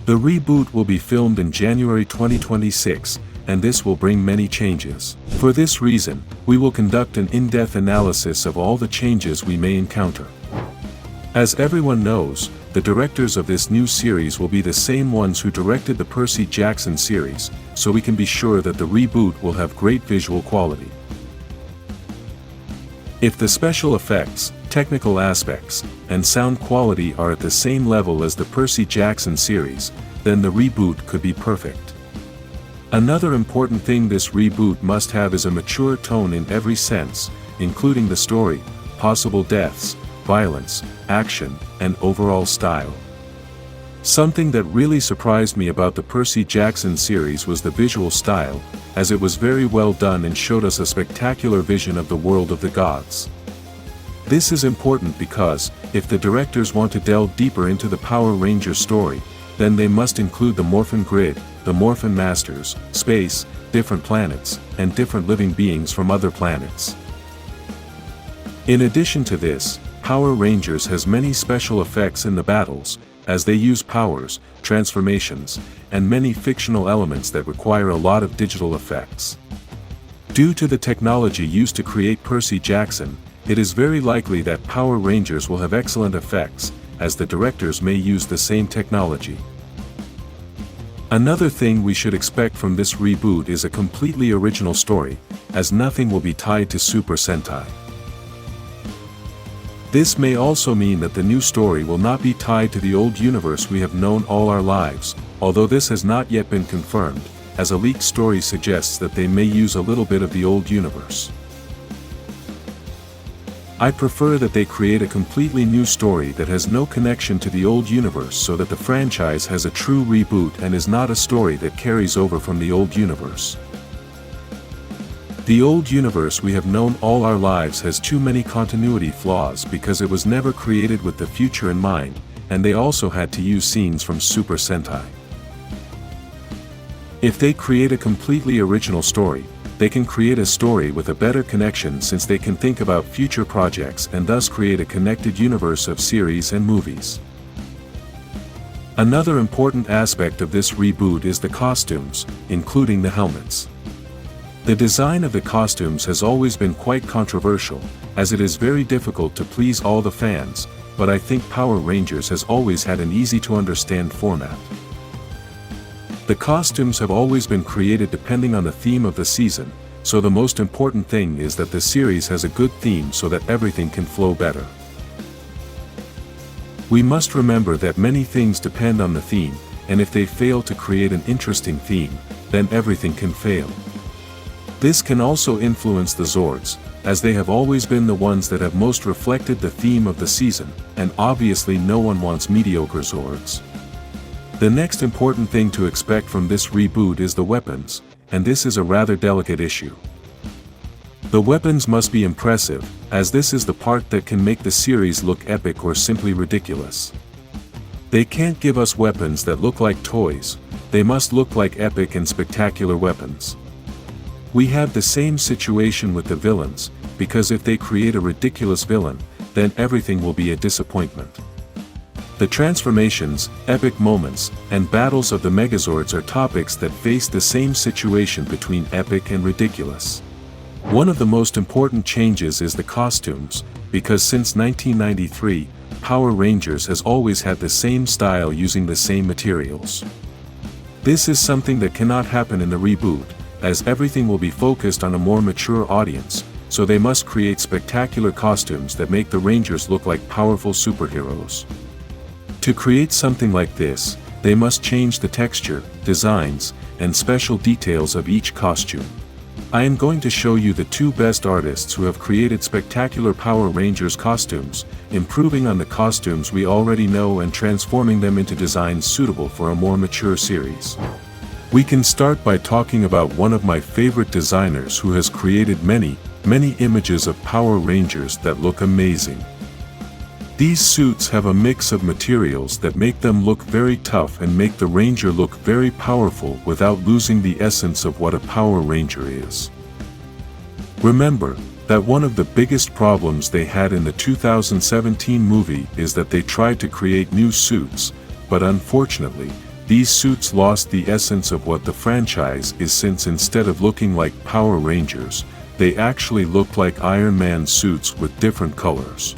The reboot will be filmed in January 2026, and this will bring many changes. For this reason, we will conduct an in-depth analysis of all the changes we may encounter. As everyone knows, the directors of this new series will be the same ones who directed the Percy Jackson series, so we can be sure that the reboot will have great visual quality. If the special effects, technical aspects, and sound quality are at the same level as the Percy Jackson series, then the reboot could be perfect. Another important thing this reboot must have is a mature tone in every sense, including the story, possible deaths, violence, action, and overall style. Something that really surprised me about the Percy Jackson series was the visual style, as it was very well done and showed us a spectacular vision of the world of the gods. This is important because, if the directors want to delve deeper into the Power Rangers story, then they must include the Morphin grid, the Morphin Masters, space, different planets, and different living beings from other planets. In addition to this, Power Rangers has many special effects in the battles, as they use powers, transformations, and many fictional elements that require a lot of digital effects. Due to the technology used to create Percy Jackson, it is very likely that Power Rangers will have excellent effects, as the directors may use the same technology. Another thing we should expect from this reboot is a completely original story, as nothing will be tied to Super Sentai. This may also mean that the new story will not be tied to the old universe we have known all our lives, although this has not yet been confirmed, as a leaked story suggests that they may use a little bit of the old universe. I prefer that they create a completely new story that has no connection to the old universe so that the franchise has a true reboot and is not a story that carries over from the old universe. The old universe we have known all our lives has too many continuity flaws because it was never created with the future in mind, and they also had to use scenes from Super Sentai. If they create a completely original story, they can create a story with a better connection since they can think about future projects and thus create a connected universe of series and movies. Another important aspect of this reboot is the costumes, including the helmets. The design of the costumes has always been quite controversial, as it is very difficult to please all the fans, but I think Power Rangers has always had an easy-to-understand format. The costumes have always been created depending on the theme of the season, so the most important thing is that the series has a good theme so that everything can flow better. We must remember that many things depend on the theme, and if they fail to create an interesting theme, then everything can fail. This can also influence the Zords, as they have always been the ones that have most reflected the theme of the season, and obviously no one wants mediocre Zords. The next important thing to expect from this reboot is the weapons, and this is a rather delicate issue. The weapons must be impressive, as this is the part that can make the series look epic or simply ridiculous. They can't give us weapons that look like toys, they must look like epic and spectacular weapons. We have the same situation with the villains, because if they create a ridiculous villain, then everything will be a disappointment. The transformations, epic moments, and battles of the Megazords are topics that face the same situation between epic and ridiculous. One of the most important changes is the costumes, because since 1993, Power Rangers has always had the same style using the same materials. This is something that cannot happen in the reboot, as everything will be focused on a more mature audience, so they must create spectacular costumes that make the Rangers look like powerful superheroes. To create something like this, they must change the texture, designs, and special details of each costume. I am going to show you the two best artists who have created spectacular Power Rangers costumes, improving on the costumes we already know and transforming them into designs suitable for a more mature series. We can start by talking about one of my favorite designers who has created many images of Power Rangers that look amazing. These suits have a mix of materials that make them look very tough and make the Ranger look very powerful without losing the essence of what a Power Ranger is. Remember that one of the biggest problems they had in the 2017 movie is that they tried to create new suits, but unfortunately, these suits lost the essence of what the franchise is, since instead of looking like Power Rangers, they actually looked like Iron Man suits with different colors.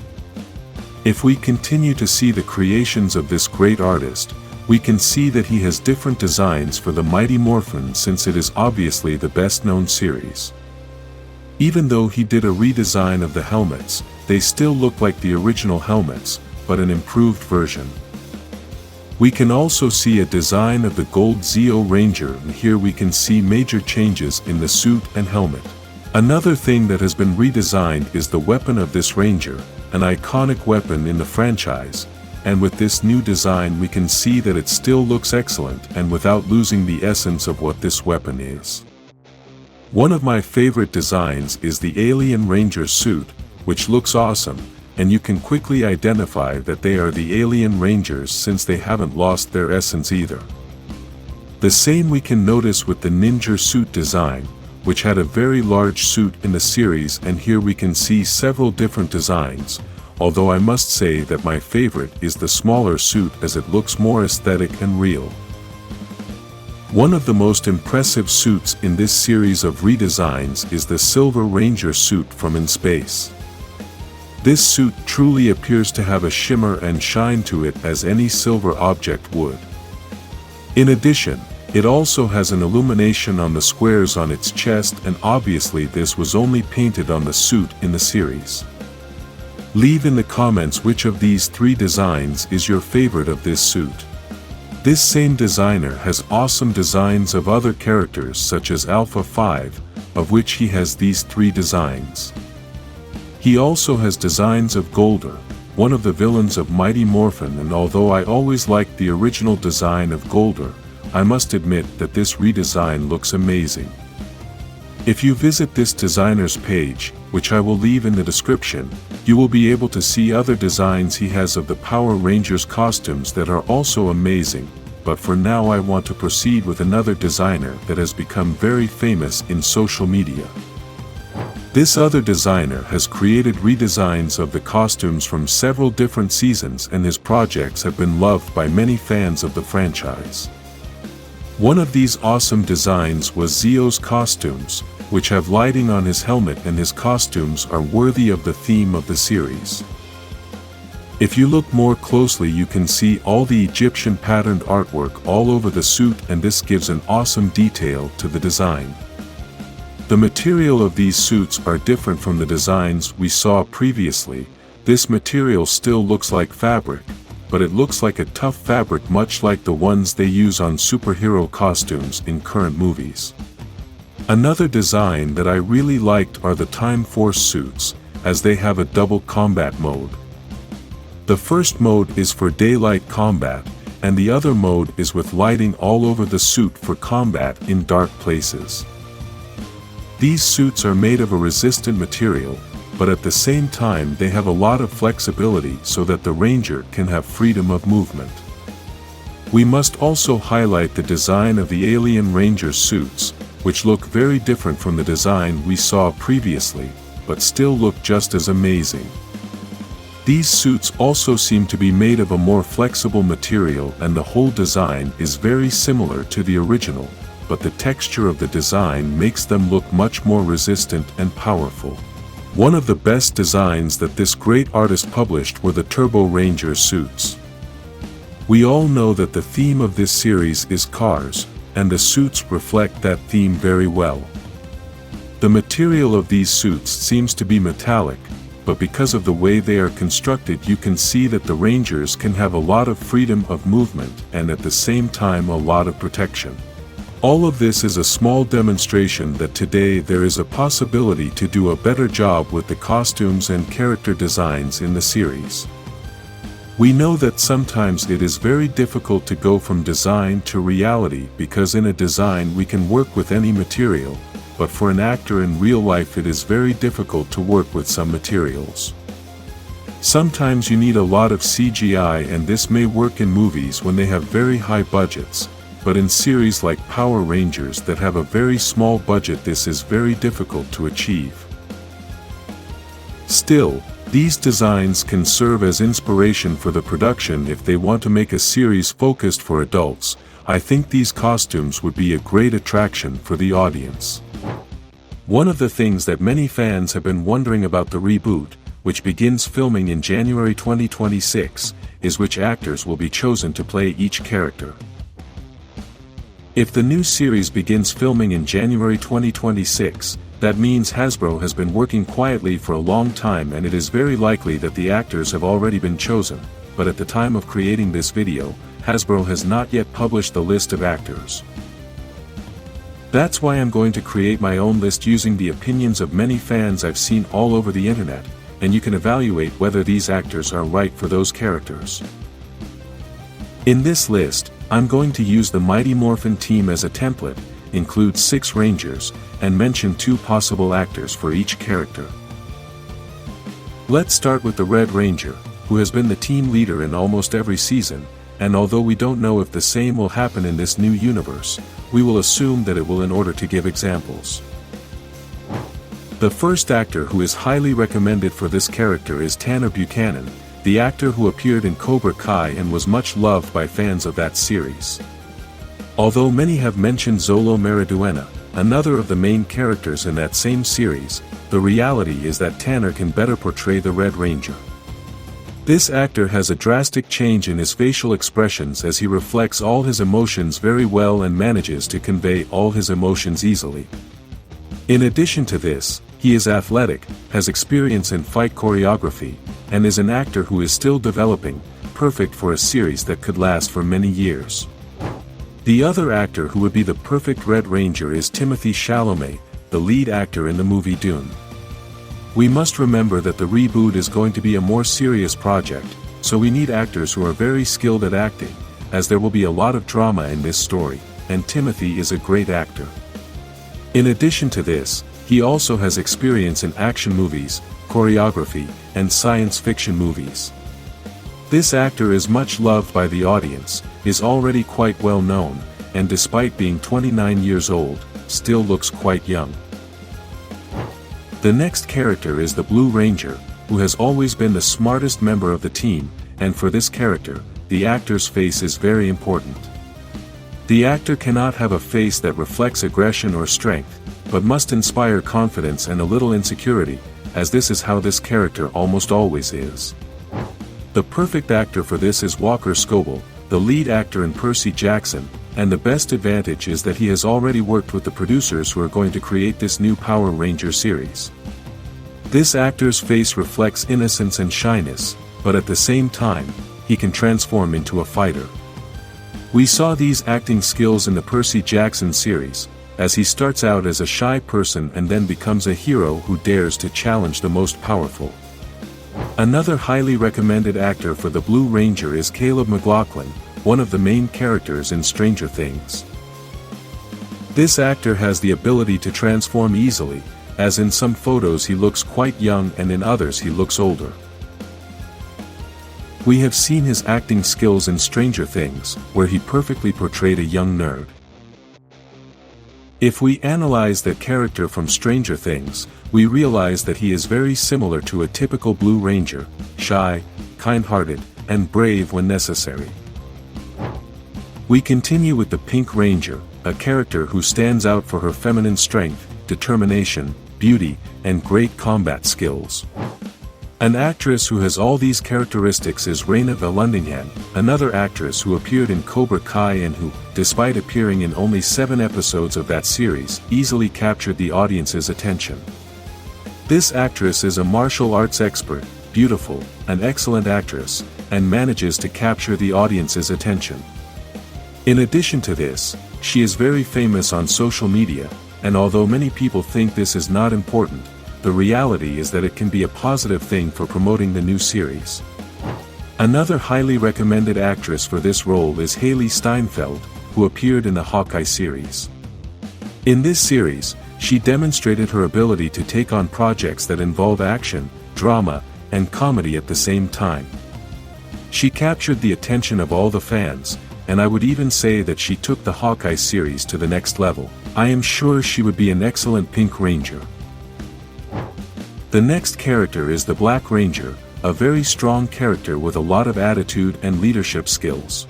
If we continue to see the creations of this great artist, we can see that he has different designs for the Mighty Morphin, since it is obviously the best-known series. Even though he did a redesign of the helmets, they still look like the original helmets, but an improved version. We can also see a design of the Gold Zeo Ranger, and here we can see major changes in the suit and helmet. Another thing that has been redesigned is the weapon of this Ranger, an iconic weapon in the franchise, and with this new design we can see that it still looks excellent and without losing the essence of what this weapon is. One of my favorite designs is the Alien Ranger suit, which looks awesome, and you can quickly identify that they are the Alien Rangers since they haven't lost their essence either. The same we can notice with the Ninja suit design, which had a very large suit in the series, and here we can see several different designs, although I must say that my favorite is the smaller suit as it looks more aesthetic and real. One of the most impressive suits in this series of redesigns is the Silver Ranger suit from In Space. This suit truly appears to have a shimmer and shine to it as any silver object would. In addition, it also has an illumination on the squares on its chest, and obviously this was only painted on the suit in the series. Leave in the comments which of these three designs is your favorite of this suit. This same designer has awesome designs of other characters such as Alpha 5, of which he has these three designs. He also has designs of Golder, one of the villains of Mighty Morphin, and although I always liked the original design of Golder, I must admit that this redesign looks amazing. If you visit this designer's page, which I will leave in the description, you will be able to see other designs he has of the Power Rangers costumes that are also amazing, but for now I want to proceed with another designer that has become very famous in social media. This other designer has created redesigns of the costumes from several different seasons, and his projects have been loved by many fans of the franchise. One of these awesome designs was Zeo's costumes, which have lighting on his helmet, and his costumes are worthy of the theme of the series. If you look more closely you can see all the Egyptian patterned artwork all over the suit, and this gives an awesome detail to the design. The material of these suits are different from the designs we saw previously. This material still looks like fabric, but it looks like a tough fabric, much like the ones they use on superhero costumes in current movies. Another design that I really liked are the Time Force suits, as they have a double combat mode. The first mode is for daylight combat, and the other mode is with lighting all over the suit for combat in dark places. These suits are made of a resistant material, but at the same time they have a lot of flexibility so that the Ranger can have freedom of movement. We must also highlight the design of the Alien Ranger suits, which look very different from the design we saw previously, but still look just as amazing. These suits also seem to be made of a more flexible material, and the whole design is very similar to the original, but the texture of the design makes them look much more resistant and powerful. One of the best designs that this great artist published were the Turbo Ranger suits. We all know that the theme of this series is cars, and the suits reflect that theme very well. The material of these suits seems to be metallic, but because of the way they are constructed you can see that the Rangers can have a lot of freedom of movement and at the same time a lot of protection. All of this is a small demonstration that today there is a possibility to do a better job with the costumes and character designs in the series. We know that sometimes it is very difficult to go from design to reality, because in a design we can work with any material, but for an actor in real life it is very difficult to work with some materials. Sometimes you need a lot of CGI, and this may work in movies when they have very high budgets, but in series like Power Rangers that have a very small budget this is very difficult to achieve. Still, these designs can serve as inspiration for the production if they want to make a series focused for adults. I think these costumes would be a great attraction for the audience. One of the things that many fans have been wondering about the reboot, which begins filming in January 2026, is which actors will be chosen to play each character. If the new series begins filming in January 2026, that means Hasbro has been working quietly for a long time, and it is very likely that the actors have already been chosen, but at the time of creating this video, Hasbro has not yet published the list of actors. That's why I'm going to create my own list using the opinions of many fans I've seen all over the internet, and you can evaluate whether these actors are right for those characters. In this list, I'm going to use the Mighty Morphin team as a template, include 6 Rangers, and mention 2 possible actors for each character. Let's start with the Red Ranger, who has been the team leader in almost every season, and although we don't know if the same will happen in this new universe, we will assume that it will in order to give examples. The first actor who is highly recommended for this character is Tanner Buchanan, the actor who appeared in Cobra Kai and was much loved by fans of that series. Although many have mentioned Zolo Meriduena, another of the main characters in that same series, the reality is that Tanner can better portray the Red Ranger. This actor has a drastic change in his facial expressions as he reflects all his emotions very well and manages to convey all his emotions easily. In addition to this, he is athletic, has experience in fight choreography, and is an actor who is still developing, perfect for a series that could last for many years. The other actor who would be the perfect Red Ranger is Timothée Chalamet, the lead actor in the movie Dune. We must remember that the reboot is going to be a more serious project, so we need actors who are very skilled at acting, as there will be a lot of drama in this story, and Timothée is a great actor. In addition to this, he also has experience in action movies, choreography, and science fiction movies. This actor is much loved by the audience, is already quite well known, and despite being 29 years old, still looks quite young. The next character is the Blue Ranger, who has always been the smartest member of the team, and for this character, the actor's face is very important. The actor cannot have a face that reflects aggression or strength, but must inspire confidence and a little insecurity, as this is how this character almost always is. The perfect actor for this is Walker Scobell, the lead actor in Percy Jackson, and the best advantage is that he has already worked with the producers who are going to create this new Power Ranger series. This actor's face reflects innocence and shyness, but at the same time, he can transform into a fighter. We saw these acting skills in the Percy Jackson series, as he starts out as a shy person and then becomes a hero who dares to challenge the most powerful. Another highly recommended actor for the Blue Ranger is Caleb McLaughlin, one of the main characters in Stranger Things. This actor has the ability to transform easily, as in some photos he looks quite young and in others he looks older. We have seen his acting skills in Stranger Things, where he perfectly portrayed a young nerd. If we analyze that character from Stranger Things, we realize that he is very similar to a typical Blue Ranger, shy, kind-hearted, and brave when necessary. We continue with the Pink Ranger, a character who stands out for her feminine strength, determination, beauty, and great combat skills. An actress who has all these characteristics is Raina Valundingham, another actress who appeared in Cobra Kai and who, despite appearing in only 7 episodes of that series, easily captured the audience's attention. This actress is a martial arts expert, beautiful, an excellent actress, and manages to capture the audience's attention. In addition to this, she is very famous on social media, and although many people think this is not important, the reality is that it can be a positive thing for promoting the new series. Another highly recommended actress for this role is Haley Steinfeld, who appeared in the Hawkeye series. In this series, she demonstrated her ability to take on projects that involve action, drama, and comedy at the same time. She captured the attention of all the fans, and I would even say that she took the Hawkeye series to the next level. I am sure she would be an excellent Pink Ranger. The next character is the Black Ranger, a very strong character with a lot of attitude and leadership skills.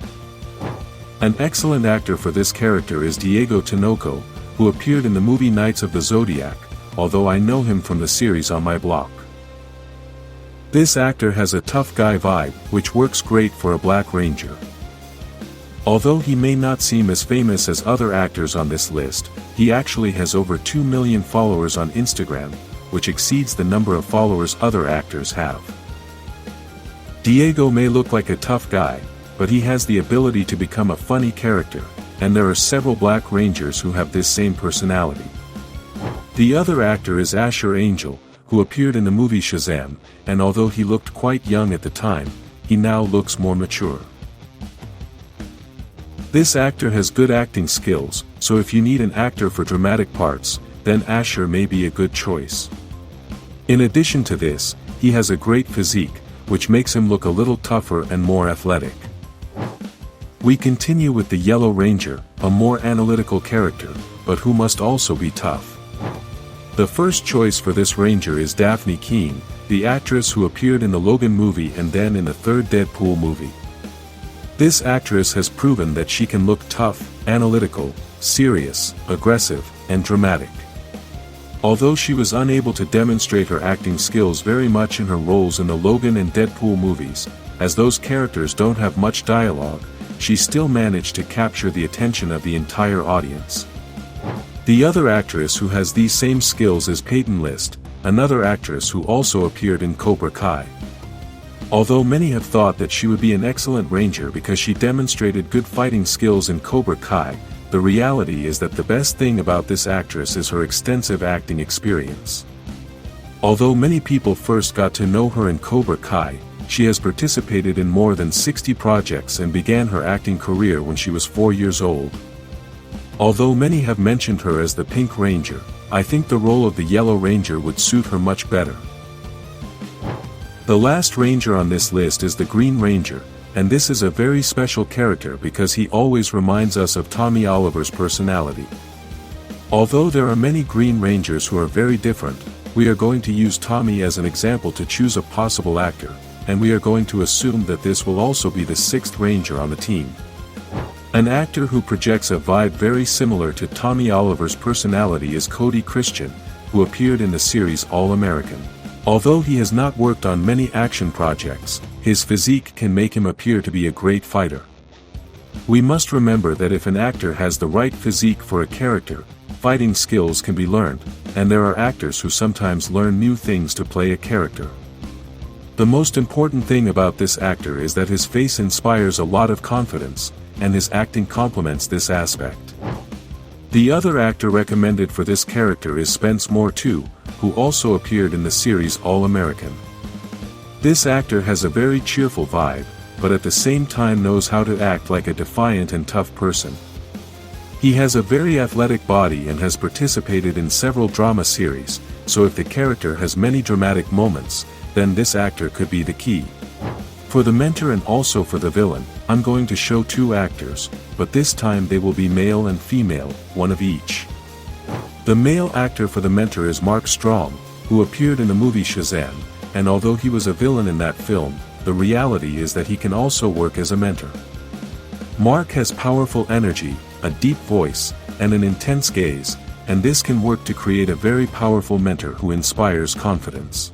An excellent actor for this character is Diego Tinoco, who appeared in the movie Knights of the Zodiac, although I know him from the series On My Block. This actor has a tough guy vibe, which works great for a Black Ranger. Although he may not seem as famous as other actors on this list, he actually has over 2 million followers on Instagram, which exceeds the number of followers other actors have. Diego may look like a tough guy, but he has the ability to become a funny character, and there are several Black Rangers who have this same personality. The other actor is Asher Angel, who appeared in the movie Shazam, and although he looked quite young at the time, he now looks more mature. This actor has good acting skills, so if you need an actor for dramatic parts, then Asher may be a good choice. In addition to this, he has a great physique, which makes him look a little tougher and more athletic. We continue with the Yellow Ranger, a more analytical character, but who must also be tough. The first choice for this ranger is Daphne Keane, the actress who appeared in the Logan movie and then in the third Deadpool movie. This actress has proven that she can look tough, analytical, serious, aggressive, and dramatic. Although she was unable to demonstrate her acting skills very much in her roles in the Logan and Deadpool movies, as those characters don't have much dialogue, she still managed to capture the attention of the entire audience. The other actress who has these same skills is Peyton List, another actress who also appeared in Cobra Kai. Although many have thought that she would be an excellent ranger because she demonstrated good fighting skills in Cobra Kai, the reality is that the best thing about this actress is her extensive acting experience. Although many people first got to know her in Cobra Kai, she has participated in more than 60 projects and began her acting career when she was 4 years old. Although many have mentioned her as the Pink Ranger, I think the role of the Yellow Ranger would suit her much better. The last ranger on this list is the Green Ranger, and this is a very special character because he always reminds us of Tommy Oliver's personality. Although there are many Green Rangers who are very different, we are going to use Tommy as an example to choose a possible actor, and we are going to assume that this will also be the 6th Ranger on the team. An actor who projects a vibe very similar to Tommy Oliver's personality is Cody Christian, who appeared in the series All American. Although he has not worked on many action projects, his physique can make him appear to be a great fighter. We must remember that if an actor has the right physique for a character, fighting skills can be learned, and there are actors who sometimes learn new things to play a character. The most important thing about this actor is that his face inspires a lot of confidence, and his acting complements this aspect. The other actor recommended for this character is Spence Moore too, who also appeared in the series All American. This actor has a very cheerful vibe, but at the same time knows how to act like a defiant and tough person. He has a very athletic body and has participated in several drama series, so if the character has many dramatic moments, then this actor could be the key. For the mentor and also for the villain, I'm going to show 2 actors, but this time they will be male and female, one of each. The male actor for the mentor is Mark Strong, who appeared in the movie Shazam, and although he was a villain in that film, the reality is that he can also work as a mentor. Mark has powerful energy, a deep voice, and an intense gaze, and this can work to create a very powerful mentor who inspires confidence.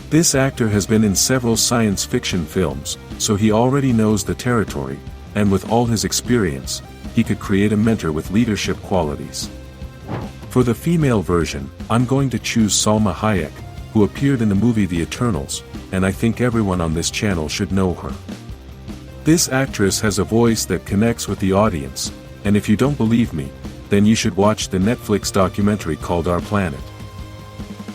This actor has been in several science fiction films, so he already knows the territory, and with all his experience, he could create a mentor with leadership qualities. For the female version, I'm going to choose Salma Hayek, who appeared in the movie The Eternals, and I think everyone on this channel should know her. This actress has a voice that connects with the audience, and if you don't believe me, then you should watch the Netflix documentary called Our Planet.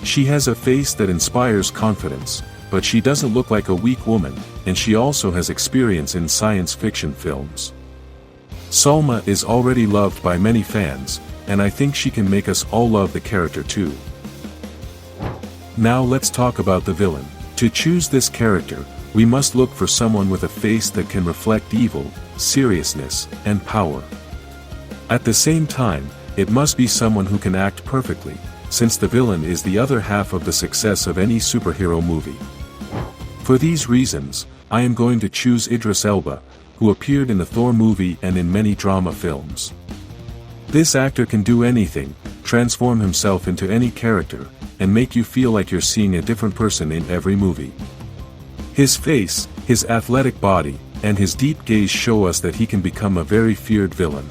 She has a face that inspires confidence, but she doesn't look like a weak woman, and she also has experience in science fiction films. Salma is already loved by many fans, and I think she can make us all love the character too. Now let's talk about the villain. To choose this character, we must look for someone with a face that can reflect evil, seriousness, and power. At the same time, it must be someone who can act perfectly, since the villain is the other half of the success of any superhero movie. For these reasons, I am going to choose Idris Elba, who appeared in the Thor movie and in many drama films. This actor can do anything, transform himself into any character, and make you feel like you're seeing a different person in every movie. His face, his athletic body, and his deep gaze show us that he can become a very feared villain.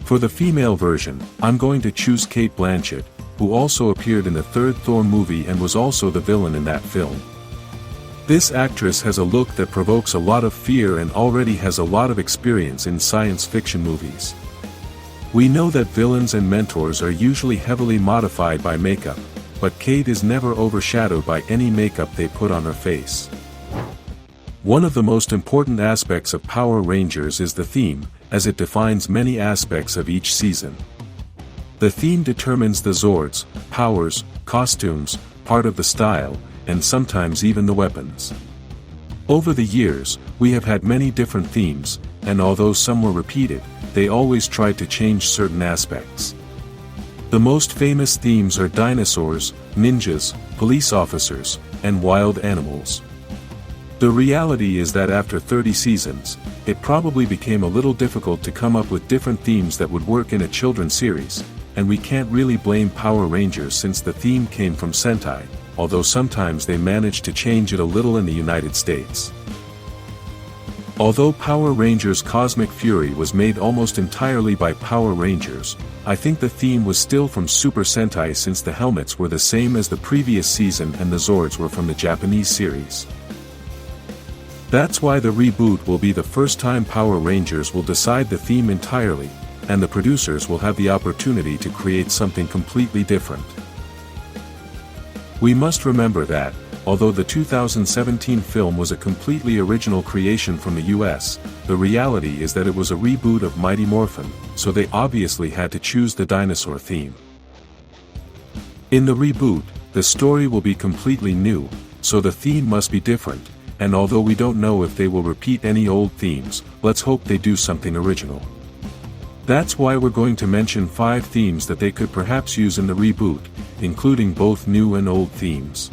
For the female version, I'm going to choose Cate Blanchett, who also appeared in the third Thor movie and was also the villain in that film. This actress has a look that provokes a lot of fear and already has a lot of experience in science fiction movies. We know that villains and mentors are usually heavily modified by makeup, but Cate is never overshadowed by any makeup they put on her face. One of the most important aspects of Power Rangers is the theme, as it defines many aspects of each season. The theme determines the Zords, powers, costumes, part of the style, and sometimes even the weapons. Over the years, we have had many different themes, and although some were repeated, they always tried to change certain aspects. The most famous themes are dinosaurs, ninjas, police officers, and wild animals. The reality is that after 30 seasons, it probably became a little difficult to come up with different themes that would work in a children's series, and we can't really blame Power Rangers since the theme came from Sentai, although sometimes they managed to change it a little in the United States. Although Power Rangers Cosmic Fury was made almost entirely by Power Rangers, I think the theme was still from Super Sentai since the helmets were the same as the previous season and the Zords were from the Japanese series. That's why the reboot will be the first time Power Rangers will decide the theme entirely, and the producers will have the opportunity to create something completely different. We must remember that, although the 2017 film was a completely original creation from the US, the reality is that it was a reboot of Mighty Morphin, so they obviously had to choose the dinosaur theme. In the reboot, the story will be completely new, so the theme must be different, and although we don't know if they will repeat any old themes, let's hope they do something original. That's why we're going to mention 5 themes that they could perhaps use in the reboot, including both new and old themes.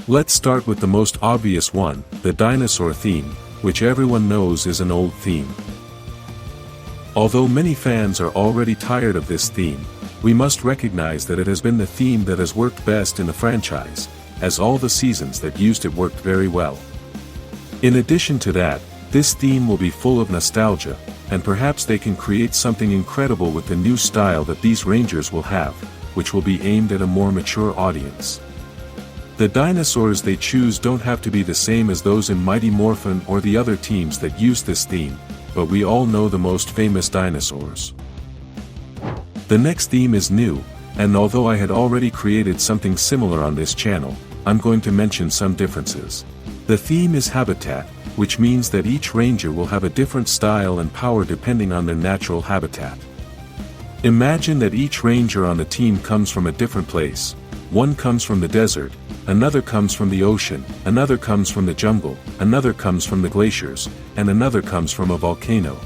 Let's start with the most obvious one, the dinosaur theme, which everyone knows is an old theme. Although many fans are already tired of this theme, we must recognize that it has been the theme that has worked best in the franchise, as all the seasons that used it worked very well. In addition to that, this theme will be full of nostalgia, and perhaps they can create something incredible with the new style that these Rangers will have, which will be aimed at a more mature audience. The dinosaurs they choose don't have to be the same as those in Mighty Morphin or the other teams that use this theme, but we all know the most famous dinosaurs. The next theme is new, and although I had already created something similar on this channel, I'm going to mention some differences. The theme is habitat, which means that each ranger will have a different style and power depending on their natural habitat. Imagine that each ranger on the team comes from a different place. One comes from the desert, another comes from the ocean, another comes from the jungle, another comes from the glaciers, and another comes from a volcano.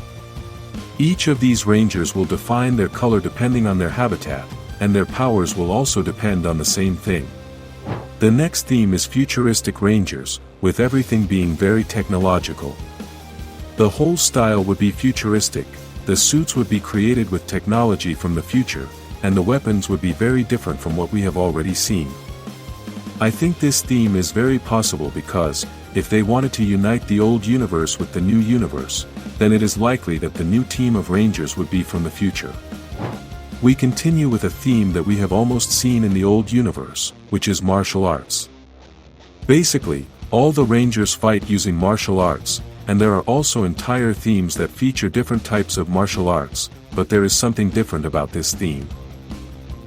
Each of these rangers will define their color depending on their habitat, and their powers will also depend on the same thing. The next theme is futuristic rangers, with everything being very technological. The whole style would be futuristic, the suits would be created with technology from the future, and the weapons would be very different from what we have already seen. I think this theme is very possible because, if they wanted to unite the old universe with the new universe, then it is likely that the new team of Rangers would be from the future. We continue with a theme that we have almost seen in the old universe, which is martial arts. Basically, all the Rangers fight using martial arts, and there are also entire themes that feature different types of martial arts, but there is something different about this theme.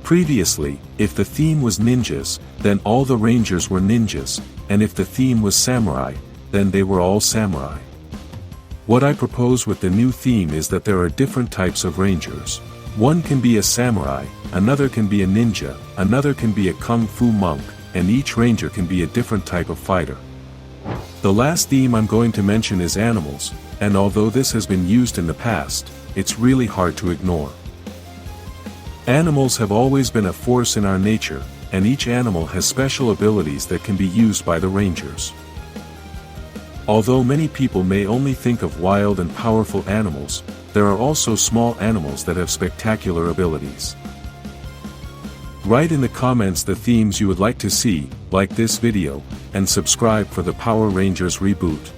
Previously, if the theme was ninjas, then all the Rangers were ninjas, and if the theme was samurai, then they were all samurai. What I propose with the new theme is that there are different types of Rangers. One can be a samurai, another can be a ninja, another can be a kung fu monk, and each ranger can be a different type of fighter. The last theme I'm going to mention is animals, and although this has been used in the past, it's really hard to ignore. Animals have always been a force in our nature, and each animal has special abilities that can be used by the Rangers. Although many people may only think of wild and powerful animals, there are also small animals that have spectacular abilities. Write in the comments the themes you would like to see, like this video, and subscribe for the Power Rangers Reboot.